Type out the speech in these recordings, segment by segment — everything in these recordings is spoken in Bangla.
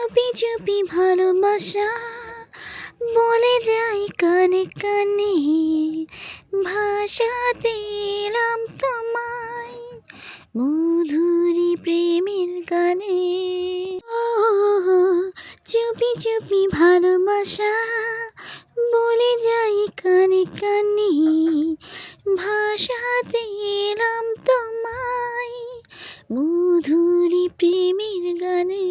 চুপি চুপি ভালোবাসা বলে যাই কানে কানে, ভাষাতে এলাম তোমায় মধুরী প্রেমের গানে। চুপি চুপি ভালোবাসা বলে যাই কানে কানে, ভাষাতে এলাম তোমায় মধুরী প্রেমের গানে।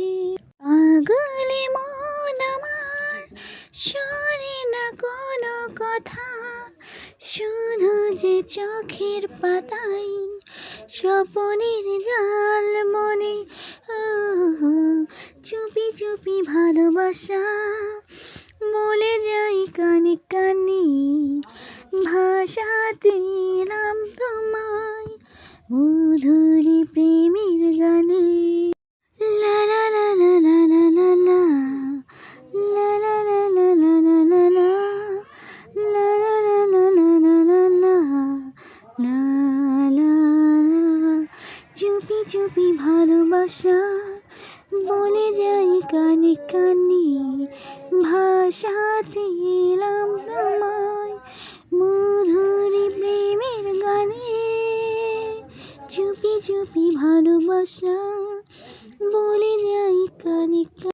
পাগলে মন আমার শোনে না কোনো কথা, শুধু যে চোখের পাতায় স্বপনের জাল মনে। চুপি চুপি ভালোবাসা বলে যাই কানে কানে, ভাষাতে এলাম তোমায় মধুরী প্রেমের গানে। লা লা লা লা লা লা লা লা, লা লা লা লা লা লা লা লা, লা লা লা লা লা লা লা লা, লা লা লা। চুপি চুপি ভালোবাসা বলে যাই কানে কানে, ভাষাতে এলাম তোমায় মধুরী প্রেমের গানে। চুপি চুপি ভালোবাসা বলে যাই কানে কানে।